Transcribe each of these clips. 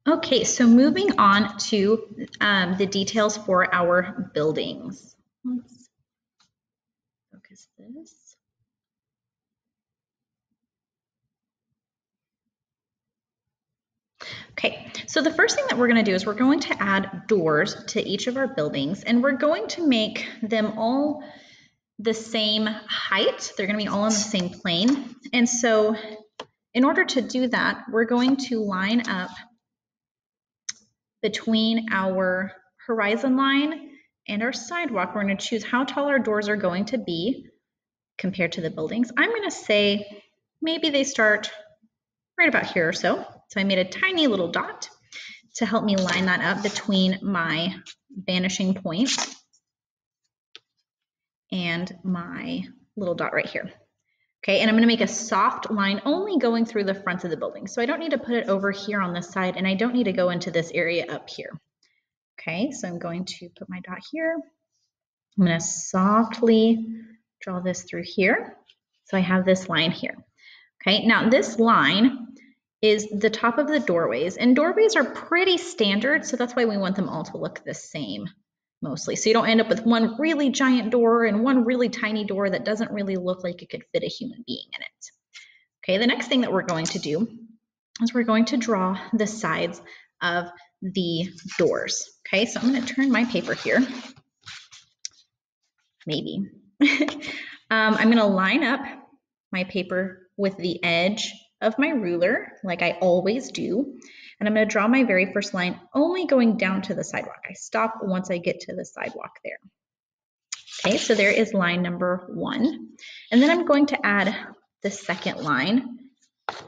Okay, so moving on to the details for our buildings. Let's focus this. Okay, so the first thing that we're going to do is we're going to add doors to each of our buildings, and we're going to make them all the same height. They're going to be all on the same plane. And so in order to do that, we're going to line up between our horizon line and our sidewalk. We're going to choose how tall our doors are going to be compared to the buildings. I'm going to say maybe they start right about here or so. So I made a tiny little dot to help me line that up between my vanishing point and my little dot right here. Okay, and I'm going to make a soft line only going through the front of the building. So I don't need to put it over here on this side, and I don't need to go into this area up here. Okay, so I'm going to put my dot here. I'm going to softly draw this through here. So I have this line here. Okay, now this line is the top of the doorways, and doorways are pretty standard, so that's why we want them all to look the same mostly. So you don't end up with one really giant door and one really tiny door that doesn't really look like it could fit a human being in it. Okay, the next thing that we're going to do is we're going to draw the sides of the doors. Okay, so I'm going to turn my paper here. Maybe. I'm going to line up my paper with the edge of my ruler, like I always do. And I'm going to draw my very first line only going down to the sidewalk. I stop once I get to the sidewalk there. Okay, so there is line number 1. And then I'm going to add the second line. Let's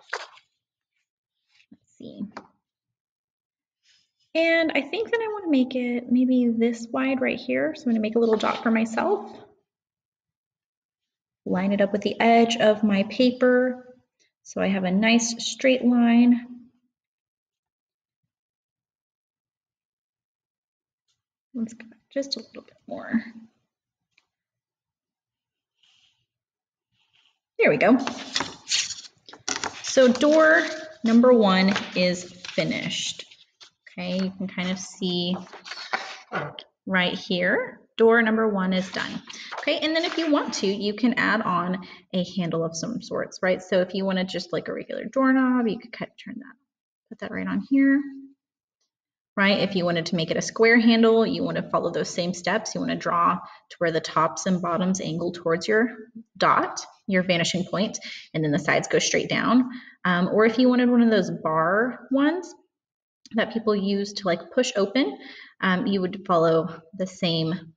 see. And I think that I want to make it maybe this wide right here. So I'm going to make a little dot for myself. Line it up with the edge of my paper. So I have a nice straight line. Let's go just a little bit more. There we go. So door number 1 is finished. Okay, you can kind of see right here. Door number 1 is done. Okay, and then if you want to, you can add on a handle of some sorts, right? So if you wanted just like a regular doorknob, you could turn that, put that right on here, right? If you wanted to make it a square handle, you want to follow those same steps. You want to draw to where the tops and bottoms angle towards your dot, your vanishing point, and then the sides go straight down. Or if you wanted one of those bar ones that people use to like push open, you would follow the same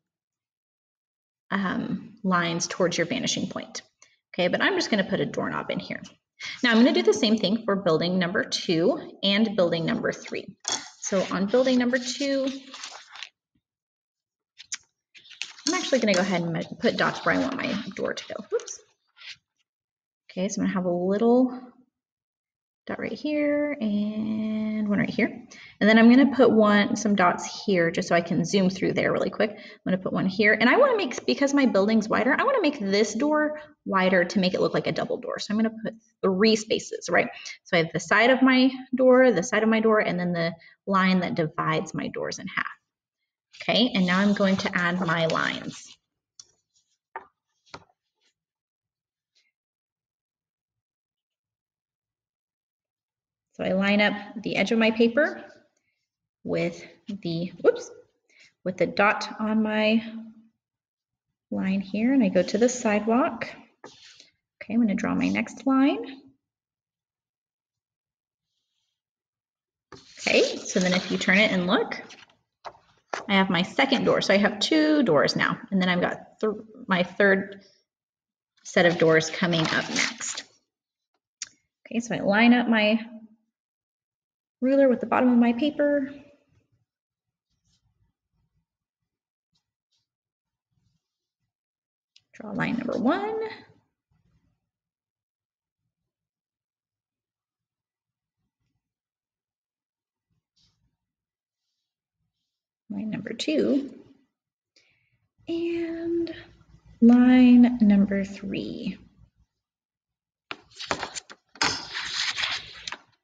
lines towards your vanishing point. Okay, but I'm just going to put a doorknob in here. Now I'm going to do the same thing for building number 2 and building number 3. So on building number 2, I'm actually going to go ahead and put dots where I want my door to go. Whoops. Okay, so I'm going to have a little dot right here and one right here. And then I'm going to put some dots here just so I can zoom through there really quick. I'm going to put one here. And I want to make, because my building's wider, I want to make this door wider to make it look like a double door. So I'm going to put 3 spaces, right? So I have the side of my door, and then the line that divides my doors in half. Okay, and now I'm going to add my lines. So I line up the edge of my paper with the, with the dot on my line here, and I go to the sidewalk. Okay, I'm going to draw my next line. Okay, so then if you turn it and look, I have my second door. So I have 2 doors now, and then I've got my third set of doors coming up next. Okay, so I line up my ruler with the bottom of my paper. Draw line number 1. Line number 2. And line number 3.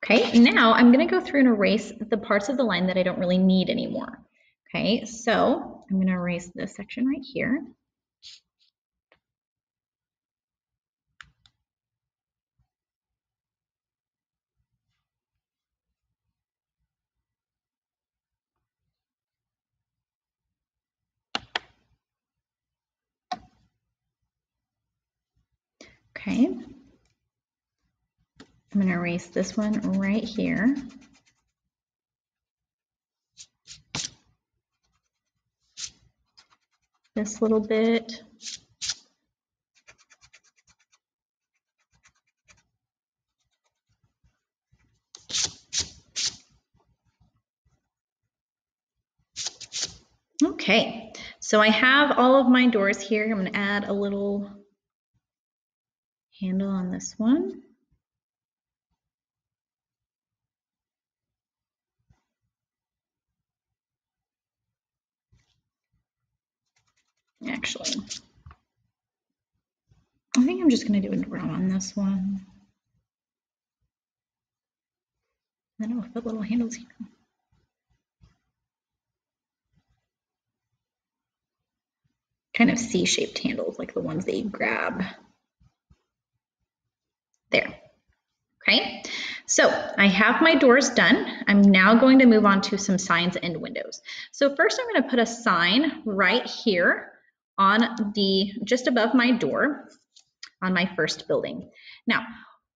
Okay, now I'm going to go through and erase the parts of the line that I don't really need anymore. Okay, so I'm going to erase this section right here. Okay, I'm going to erase this one right here. This little bit. Okay, so I have all of my doors here. I'm going to add a little handle on this one. Actually, I think I'm just going to do a brown on this one. Then I'll put little handles here. Kind of C-shaped handles, like the ones that you grab. There. Okay, so I have my doors done. I'm now going to move on to some signs and windows. So first I'm going to put a sign right here on just above my door on my first building. Now,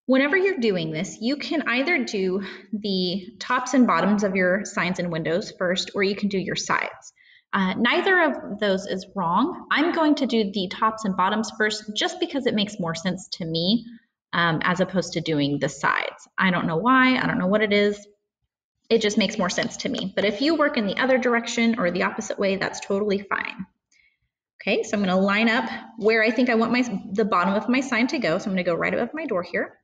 whenever you're doing this, you can either do the tops and bottoms of your signs and windows first, or you can do your sides. Neither of those is wrong. I'm going to do the tops and bottoms first just because it makes more sense to me as opposed to doing the sides. I don't know why, I don't know what it is. It just makes more sense to me. But if you work in the other direction or the opposite way, that's totally fine. Okay, so I'm going to line up where I think I want the bottom of my sign to go. So I'm going to go right above my door here,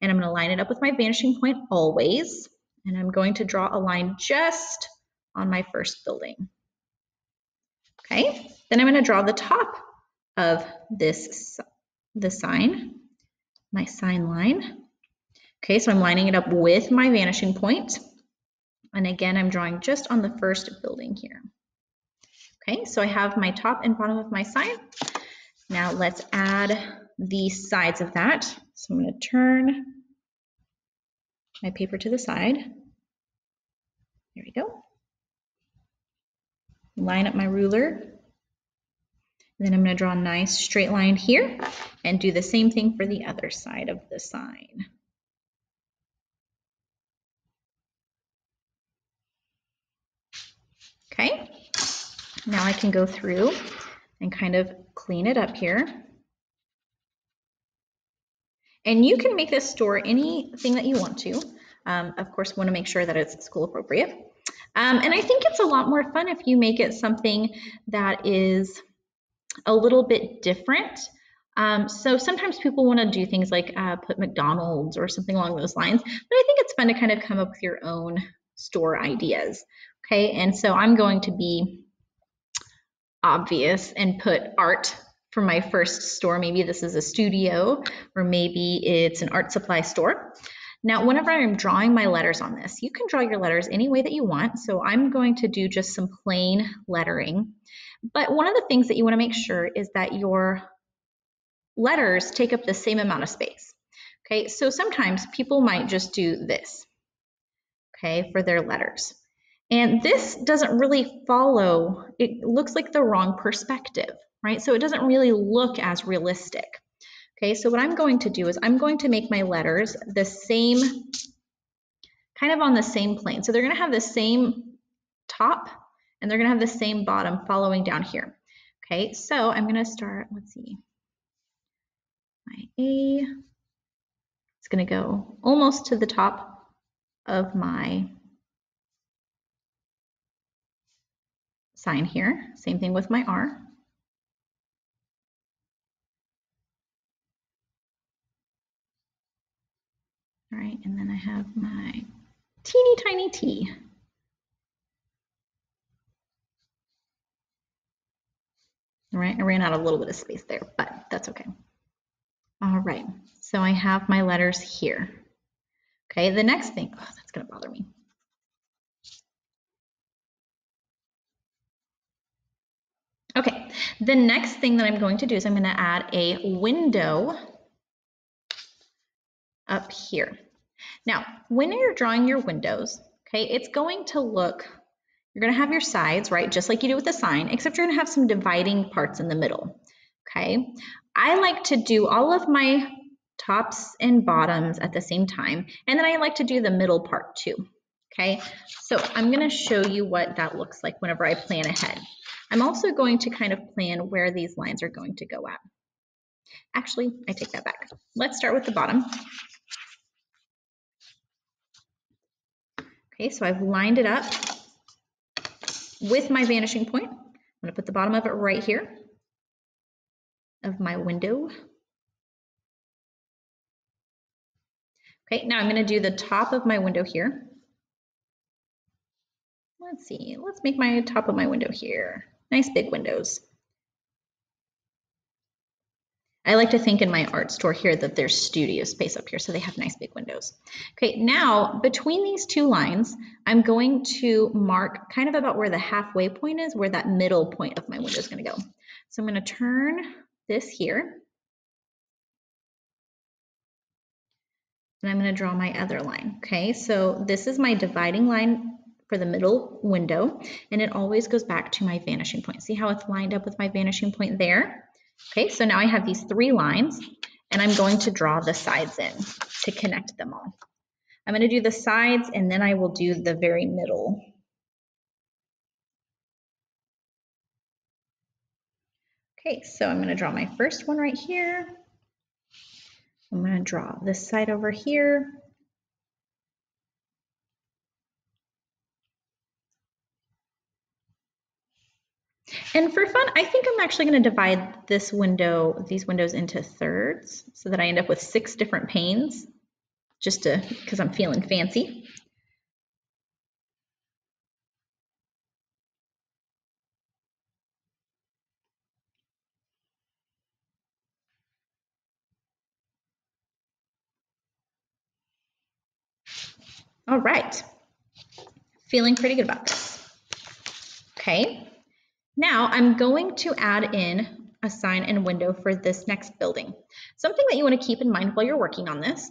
and I'm going to line it up with my vanishing point always, and I'm going to draw a line just on my first building. Okay, then I'm going to draw the top of the sign, my sign line. Okay, so I'm lining it up with my vanishing point. And again, I'm drawing just on the first building here. Okay, so I have my top and bottom of my sign. Now let's add the sides of that. So I'm going to turn my paper to the side. There we go. Line up my ruler. Then I'm going to draw a nice straight line here and do the same thing for the other side of the sign. Okay, now I can go through and kind of clean it up here. And you can make this store anything that you want to. Of course, want to make sure that it's school appropriate. And I think it's a lot more fun if you make it something that is a little bit different. So sometimes people want to do things like put McDonald's or something along those lines, but I think it's fun to kind of come up with your own store ideas. Okay, and so I'm going to be obvious and put art for my first store. Maybe this is a studio, or maybe it's an art supply store. Now, whenever I'm drawing my letters on this, you can draw your letters any way that you want. So I'm going to do just some plain lettering. But one of the things that you want to make sure is that your letters take up the same amount of space. Okay, so sometimes people might just do this, okay, for their letters. And this doesn't really follow, it looks like the wrong perspective, right? So it doesn't really look as realistic. Okay, so what I'm going to do is I'm going to make my letters the same, kind of on the same plane. So they're going to have the same top and they're going to have the same bottom following down here. Okay, so I'm going to start, let's see, my A, it's going to go almost to the top of my sign here. Same thing with my R. All right, and then I have my teeny tiny T. All right, I ran out a little bit of space there, but that's okay. All right, so I have my letters here. Okay, the next thing, oh, that's gonna bother me. Okay, the next thing that I'm going to do is I'm gonna add a window up here. Now, when you're drawing your windows, okay, it's going to look, you're gonna have your sides, right, just like you do with a sign, except you're gonna have some dividing parts in the middle, okay? I like to do all of my tops and bottoms at the same time, and then I like to do the middle part too, okay? So I'm gonna show you what that looks like whenever I plan ahead. I'm also going to kind of plan where these lines are going to go at. Actually, I take that back. Let's start with the bottom. Okay, so I've lined it up with my vanishing point. I'm gonna put the bottom of it right here of my window. Okay, now I'm gonna do the top of my window here. Let's see, let's make my top of my window here. Nice big windows. I like to think in my art store here that there's studio space up here, so they have nice big windows. Okay, now between these two lines, I'm going to mark kind of about where the halfway point is, where that middle point of my window is gonna go. So I'm gonna turn this here, and I'm gonna draw my other line, okay? So this is my dividing line for the middle window, and it always goes back to my vanishing point. See how it's lined up with my vanishing point there? Okay, so now I have these three lines, and I'm going to draw the sides in to connect them all. I'm gonna do the sides, and then I will do the very middle. Okay, so I'm gonna draw my first one right here. I'm gonna draw this side over here. And for fun, I think I'm actually going to divide these windows into thirds so that I end up with 6 different panes, just because I'm feeling fancy. All right, feeling pretty good about this. Okay, now I'm going to add in a sign and window for this next building. Something that you want to keep in mind while you're working on this,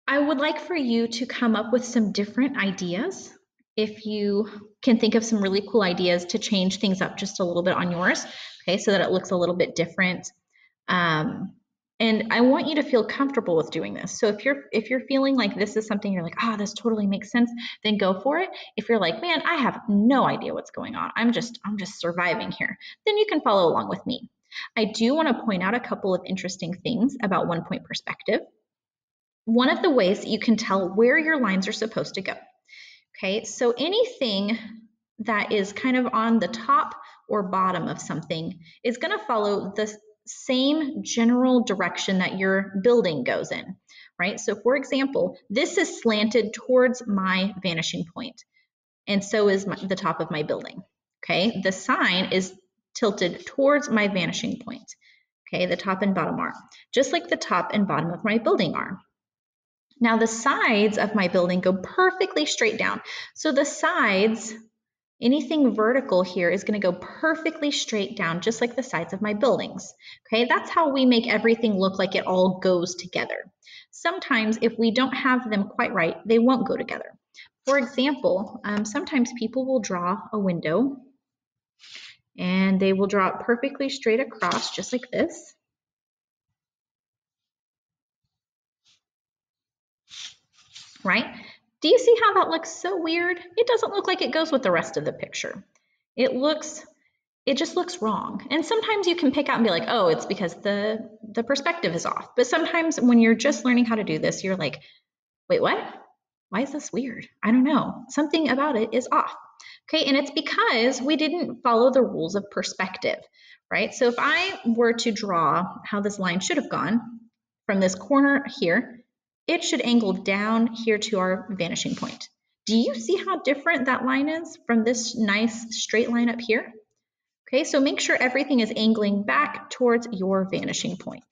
I would like for you to come up with some different ideas. If you can think of some really cool ideas to change things up just a little bit on yours, okay, so that it looks a little bit different. And I want you to feel comfortable with doing this. So if you're feeling like this is something you're like, oh, this totally makes sense, then go for it. If you're like, man, I have no idea what's going on, I'm just surviving here, then you can follow along with me. I do want to point out a couple of interesting things about one-point perspective. One of the ways that you can tell where your lines are supposed to go. Okay, so anything that is kind of on the top or bottom of something is going to follow the same general direction that your building goes in, right? So for example, this is slanted towards my vanishing point, and so is the top of my building. Okay, the sign is tilted towards my vanishing point. Okay, the top and bottom are, just like the top and bottom of my building are. Now the sides of my building go perfectly straight down. So the sides, anything vertical here is going to go perfectly straight down, just like the sides of my buildings. Okay, that's how we make everything look like it all goes together. Sometimes if we don't have them quite right, they won't go together. For example, sometimes people will draw a window and they will draw it perfectly straight across, just like this. Right? Do you see how that looks so weird? It doesn't look like it goes with the rest of the picture. It just looks wrong. And sometimes you can pick out and be like, oh, it's because the perspective is off. But sometimes when you're just learning how to do this, you're like, wait, what? Why is this weird? I don't know. Something about it is off. Okay, and it's because we didn't follow the rules of perspective, right? So if I were to draw how this line should have gone from this corner here, it should angle down here to our vanishing point. Do you see how different that line is from this nice straight line up here? Okay, so make sure everything is angling back towards your vanishing point.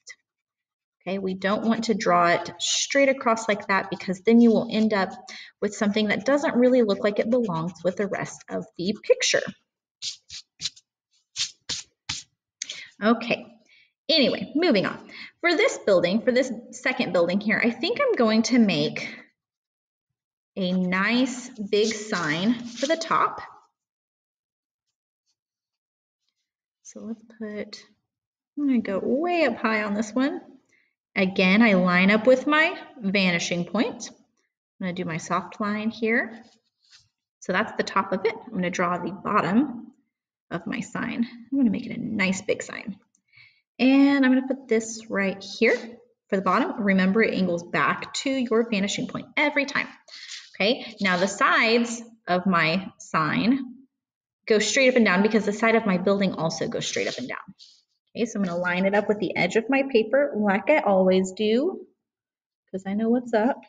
Okay, we don't want to draw it straight across like that because then you will end up with something that doesn't really look like it belongs with the rest of the picture. Okay, anyway, moving on. For this building, for this second building here, I think I'm going to make a nice big sign for the top. So let's put, I'm going to go way up high on this one. Again, I line up with my vanishing point. I'm going to do my soft line here. So that's the top of it. I'm going to draw the bottom of my sign. I'm going to make it a nice big sign. And I'm going to put this right here for the bottom. Remember, it angles back to your vanishing point every time. Okay, now the sides of my sign go straight up and down because the side of my building also goes straight up and down. Okay, so I'm going to line it up with the edge of my paper like I always do because I know what's up.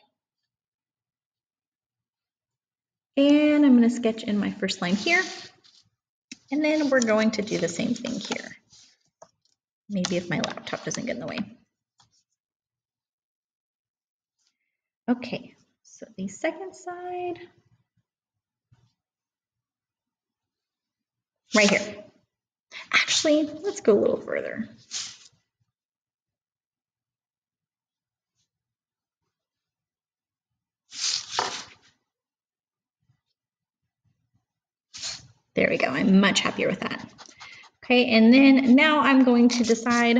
And I'm going to sketch in my first line here. And then we're going to do the same thing here. Maybe if my laptop doesn't get in the way. Okay, so the second side, right here. Actually, let's go a little further. There we go, I'm much happier with that. Okay, and then now I'm going to decide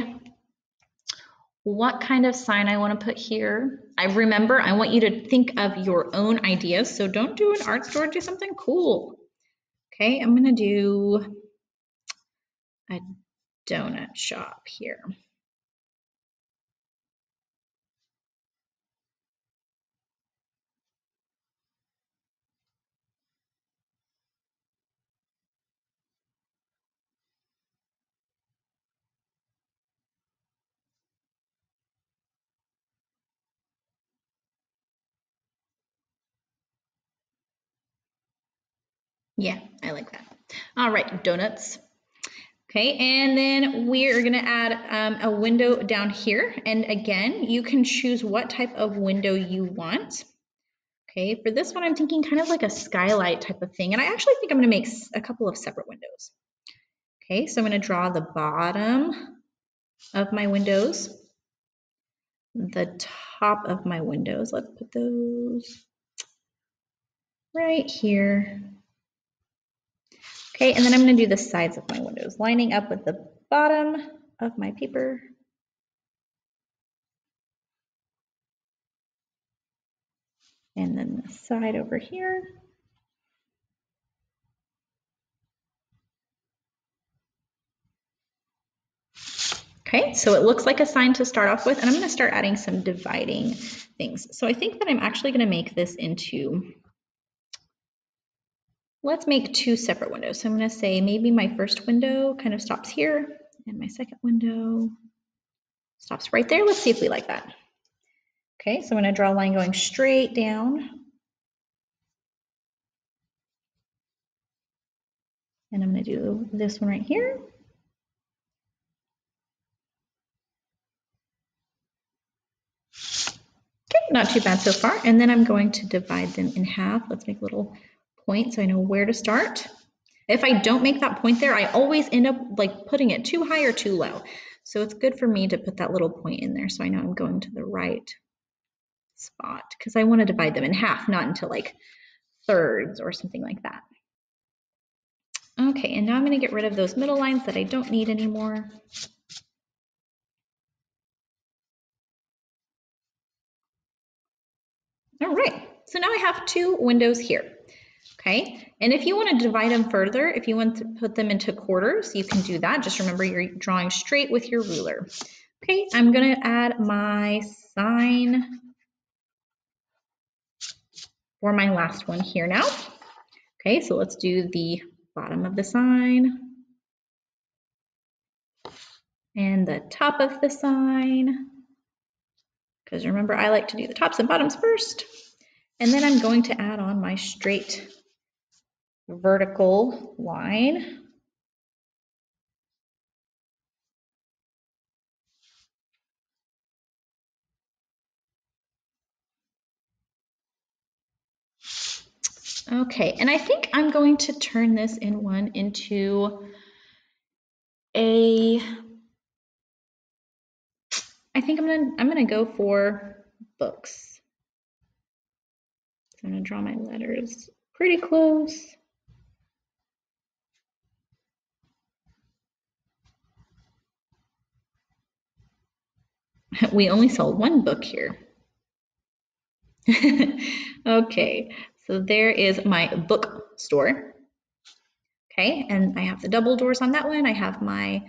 what kind of sign I want to put here. I want you to think of your own ideas, so don't do an art store, do something cool. Okay, I'm going to do a donut shop here. Yeah, I like that. All right, donuts. Okay, and then we're gonna add a window down here. And again, you can choose what type of window you want. Okay, for this one, I'm thinking kind of like a skylight type of thing. And I actually think I'm gonna make a couple of separate windows. Okay, so I'm gonna draw the bottom of my windows, the top of my windows. Let's put those right here. Okay, and then I'm going to do the sides of my windows, lining up with the bottom of my paper. And then the side over here. Okay, so it looks like a sign to start off with, and I'm going to start adding some dividing things. So I think that I'm actually going to make this into, let's make two separate windows. So I'm going to say maybe my first window kind of stops here, and my second window stops right there. Let's see if we like that. Okay, so I'm going to draw a line going straight down. And I'm going to do this one right here. Okay, not too bad so far. And then I'm going to divide them in half. Let's make a little point so I know where to start. If I don't make that point there, I always end up like putting it too high or too low. So it's good for me to put that little point in there so I know I'm going to the right spot because I want to divide them in half, not into like thirds or something like that. Okay, and now I'm going to get rid of those middle lines that I don't need anymore. All right, so now I have two windows here. Okay, and if you want to divide them further, if you want to put them into quarters, you can do that. Just remember you're drawing straight with your ruler. Okay, I'm going to add my sign for my last one here now. Okay, so let's do the bottom of the sign and the top of the sign, because remember I like to do the tops and bottoms first. And then I'm going to add on my straight vertical line. Okay, and I think I'm going to turn this into I think I'm gonna go for books. So I'm gonna draw my letters pretty close. We only saw one book here. Okay, so there is my bookstore. Okay, and I have the double doors on that one. I have my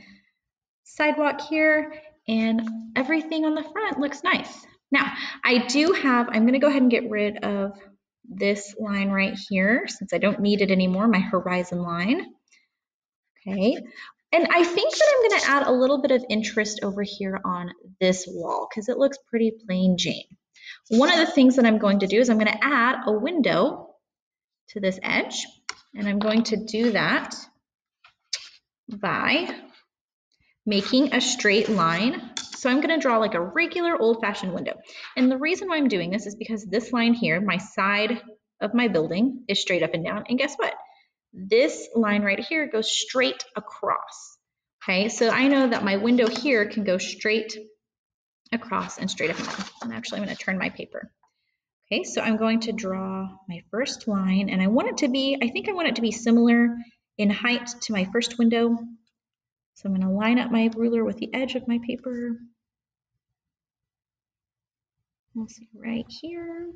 sidewalk here, and everything on the front looks nice. Now, I'm gonna go ahead and get rid of this line right here since I don't need it anymore, my horizon line. Okay, and I think that I'm gonna add a little bit of interest over here on this wall because it looks pretty plain Jane. One of the things that I'm going to do is I'm gonna add a window to this edge, and I'm going to do that by making a straight line. So I'm gonna draw like a regular old-fashioned window. And the reason why I'm doing this is because this line here, my side of my building, is straight up and down. And guess what? This line right here goes straight across. Okay, so I know that my window here can go straight across and straight up and down. And actually, I'm gonna turn my paper. Okay, so I'm going to draw my first line, and I want it to be, I think I want it to be similar in height to my first window. So I'm going to line up my ruler with the edge of my paper. We'll see right here.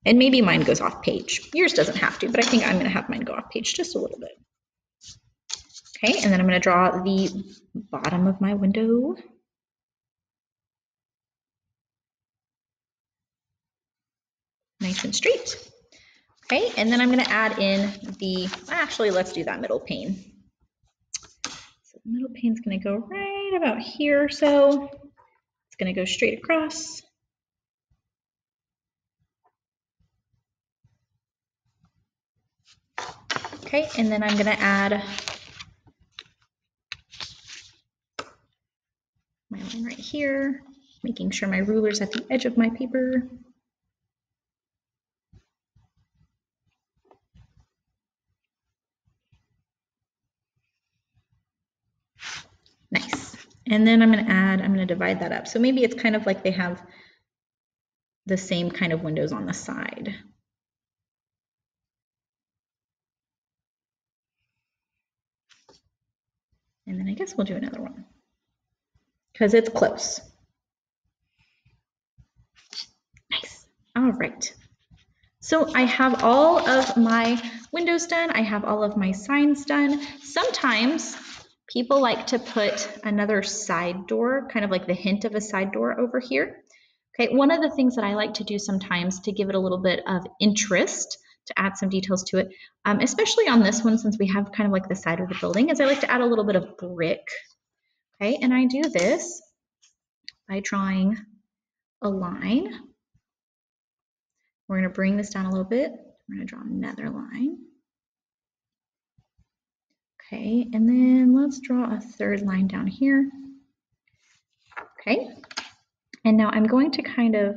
And maybe mine goes off page. Yours doesn't have to, but I think I'm going to have mine go off page just a little bit. Okay, and then I'm going to draw the bottom of my window. Nice and straight. Okay, and then I'm going to add in actually, let's do that middle pane. So the middle pane's going to go right about here or so. It's going to go straight across. Okay, and then I'm going to add my line right here, making sure my ruler's at the edge of my paper. Nice. And then I'm going to divide that up. So maybe it's kind of like they have the same kind of windows on the side. And then I guess we'll do another one because it's close. Nice. All right. So I have all of my windows done. I have all of my signs done. Sometimes people like to put another side door, kind of like the hint of a side door over here. Okay, one of the things that I like to do sometimes to give it a little bit of interest, to add some details to it, especially on this one since we have kind of like the side of the building, is I like to add a little bit of brick. Okay, and I do this by drawing a line. We're going to bring this down a little bit. We're going to draw another line. Okay, and then let's draw a third line down here. Okay, and now I'm going to kind of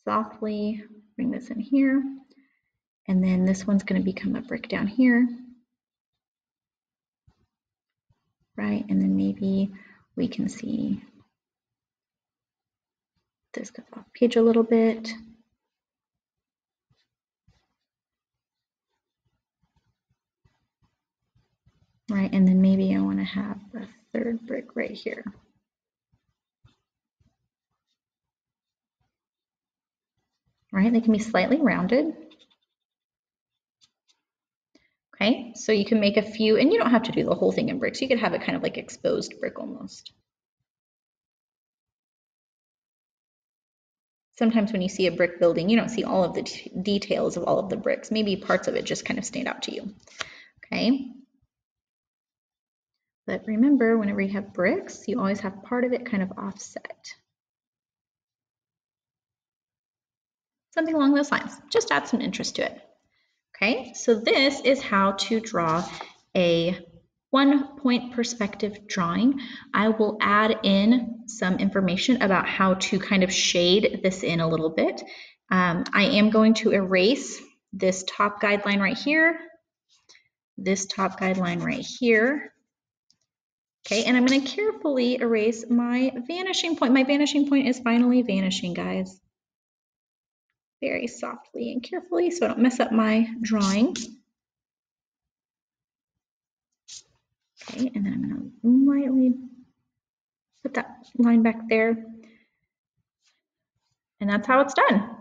softly bring this in here. And then this one's going to become a brick down here. Right, and then maybe we can see this goes off page a little bit. Right, and then maybe I want to have the third brick right here. Right, they can be slightly rounded. Okay, so you can make a few, and you don't have to do the whole thing in bricks. You could have it kind of like exposed brick almost. Sometimes when you see a brick building, you don't see all of the details of all of the bricks. Maybe parts of it just kind of stand out to you. Okay. But remember, whenever you have bricks, you always have part of it kind of offset. Something along those lines. Just add some interest to it. Okay, so this is how to draw a one-point perspective drawing. I will add in some information about how to kind of shade this in a little bit I am going to erase this top guideline right here, this top guideline right here. Okay, and I'm going to carefully erase my vanishing point. My vanishing point is finally vanishing, guys. Very softly and carefully so I don't mess up my drawing. Okay, and then I'm going to lightly put that line back there. And that's how it's done.